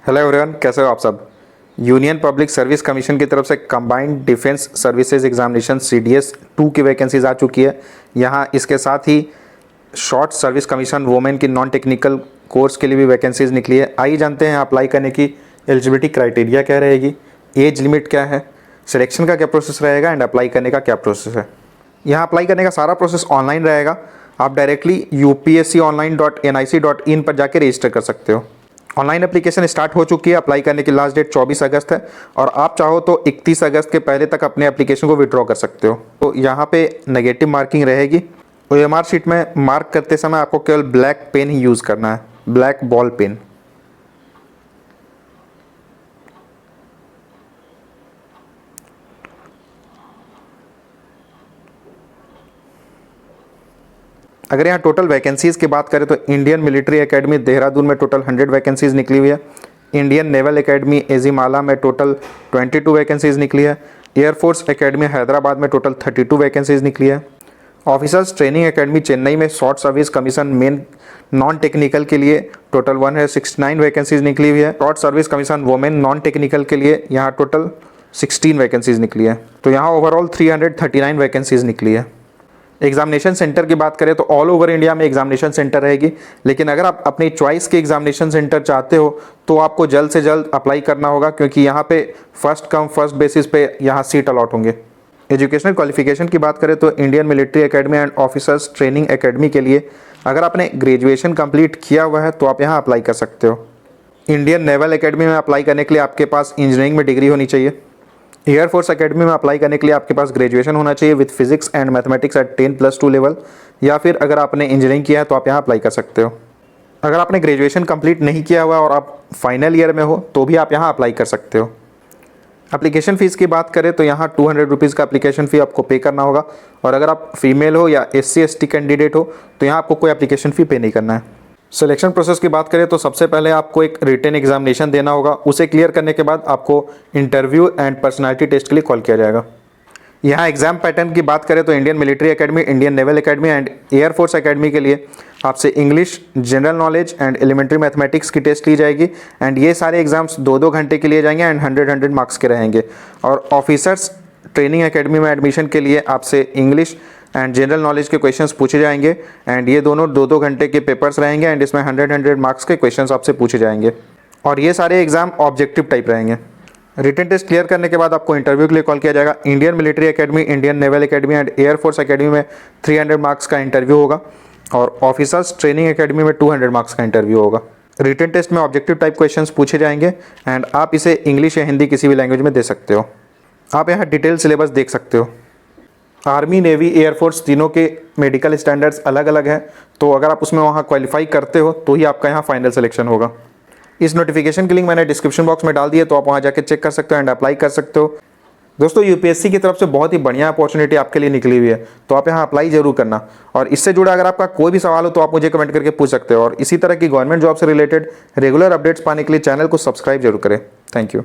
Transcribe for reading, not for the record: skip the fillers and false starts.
Hello everyone, कैसे हो आप सब। यूनियन पब्लिक सर्विस कमीशन की तरफ से combined defence services examination CDS 2 की वैकेंसीज आ चुकी है। यहाँ इसके साथ ही शॉर्ट सर्विस कमीशन वुमेन की नॉन टेक्निकल कोर्स के लिए भी वैकेंसीज निकली है। आइए जानते हैं अप्लाई करने की एलिजिबिलिटी क्राइटेरिया क्या रहेगी, एज लिमिट क्या है, सिलेक्शन का क्या प्रोसेस रहेगा एंड अप्लाई करने का क्या प्रोसेस है। यहाँ अप्लाई करने का सारा प्रोसेस ऑनलाइन रहेगा। आप डायरेक्टली upsconline.nic.in पर जाकर रजिस्टर कर सकते हो। ऑनलाइन एप्लीकेशन स्टार्ट हो चुकी है। अप्लाई करने की लास्ट डेट 24 अगस्त है और आप चाहो तो 31 अगस्त के पहले तक अपने एप्लीकेशन को विड्रॉ कर सकते हो। तो यहाँ पे नेगेटिव मार्किंग रहेगी। OMR शीट में मार्क करते समय आपको केवल ब्लैक पेन ही यूज़ करना है, ब्लैक बॉल पेन। अगर यहाँ टोटल वैकेंसीज़ की बात करें तो इंडियन मिलिट्री एकेडमी देहरादून में टोटल 100 वैकेंसीज़ निकली हुई है। इंडियन नेवल एकेडमी एजीमाला में टोटल 22 वैकेंसीज़ निकली है। एयरफोर्स एकेडमी हैदराबाद में टोटल 32 वैकेंसीज़ निकली है। ऑफिसर्स ट्रेनिंग एकेडमी चेन्नई में short service commission main non technical के लिए टोटल 169 वैकेंसीज़ निकली हुई है। Short service commission women non technical के लिए यहाँ टोटल 16 वैकेंसीज़ निकली है। तो यहाँ ओवरऑल 339 वैकेंसीज़ निकली है। एग्जामिनेशन सेंटर की बात करें तो ऑल ओवर इंडिया में एग्जामिनेशन सेंटर रहेगी, लेकिन अगर आप अपनी चॉइस के एग्जामिनेशन सेंटर चाहते हो तो आपको जल्द से जल्द अप्लाई करना होगा, क्योंकि यहाँ पे फर्स्ट कम फर्स्ट बेसिस पे यहाँ सीट अलॉट होंगे। एजुकेशनल क्वालिफिकेशन की बात करें तो Indian military academy and officers training academy के लिए अगर आपने ग्रेजुएशन कंप्लीट किया हुआ है तो आप यहाँ अप्लाई कर सकते हो। इंडियन नेवल एकेडमी में अप्लाई करने के लिए आपके पास इंजीनियरिंग में डिग्री होनी चाहिए। एयरफोर्स एकेडमी में अप्लाई करने के लिए आपके पास ग्रेजुएशन होना चाहिए with physics and mathematics eight 10+2 level, या फिर अगर आपने इंजीनियरिंग किया है तो आप यहाँ अप्लाई कर सकते हो। अगर आपने ग्रेजुएशन कंप्लीट नहीं किया हुआ और आप फाइनल ईयर में हो तो भी आप यहाँ अप्लाई कर सकते हो। एप्लीकेशन फ़ीस की बात करें तो यहाँ 200 रुपीज़ का एप्लीकेशन फ़ी आपको पे करना होगा, और अगर आप फीमेल हो या SC/ST कैंडिडेट हो तो यहाँ आपको कोई एप्लीकेशन फ़ी पे नहीं करना है। सिलेक्शन प्रोसेस की बात करें तो सबसे पहले आपको एक रिटन एग्जामिनेशन देना होगा। उसे क्लियर करने के बाद आपको इंटरव्यू एंड पर्सनालिटी टेस्ट के लिए कॉल किया जाएगा। यहाँ एग्जाम पैटर्न की बात करें तो Indian military academy, Indian naval academy and air force academy के लिए आपसे English, general knowledge and elementary mathematics की टेस्ट ली जाएगी, एंड ये सारे एग्जाम्स 2-2 घंटे के लिए जाएंगे एंड 100 मार्क्स के रहेंगे। और ऑफिसर्स ट्रेनिंग एकेडमी में एडमिशन के लिए आपसे इंग्लिश एंड जनरल नॉलेज के क्वेश्चंस पूछे जाएंगे, एंड ये दोनों 2-2 घंटे के पेपर्स रहेंगे एंड इसमें 100 मार्क्स के क्वेश्चंस आपसे पूछे जाएंगे, और ये सारे एग्जाम ऑब्जेक्टिव टाइप रहेंगे। रिटन टेस्ट क्लियर करने के बाद आपको इंटरव्यू के लिए कॉल किया जाएगा। Indian military academy, Indian naval academy and air force academy में 300 मार्क्स का इंटरव्यू होगा, और ऑफिसर्स ट्रेनिंग एकेडमी में 200 मार्क्स का इंटरव्यू होगा। रिटन टेस्ट में ऑब्जेक्टिव टाइप क्वेश्चंस पूछे जाएंगे एंड आप इसे इंग्लिश या हिंदी किसी भी लैंग्वेज में दे सकते हो। आप यहाँ डिटेल सिलेबस देख सकते हो। आर्मी, नेवी, एयरफोर्स तीनों के मेडिकल स्टैंडर्ड्स अलग अलग हैं, तो अगर आप उसमें वहाँ क्वालिफाई करते हो तो ही आपका यहाँ फाइनल सिलेक्शन होगा। इस नोटिफिकेशन की लिंक मैंने डिस्क्रिप्शन बॉक्स में डाल दी है, तो आप वहाँ जाकर चेक कर सकते हो एंड अप्लाई कर सकते हो। दोस्तों, UPSC की तरफ से बहुत ही बढ़िया अपॉर्चुनिटी आपके लिए निकली हुई है, तो आप यहाँ अप्लाई जरूर करना। और इससे जुड़ा अगर आपका कोई भी सवाल हो तो आप मुझे कमेंट करके पूछ सकते हो, और इसी तरह की गवर्नमेंट जॉब से रिलेटेड रेगुलर अपडेट्स पाने के लिए चैनल को सब्सक्राइब जरूर करें। Thank you.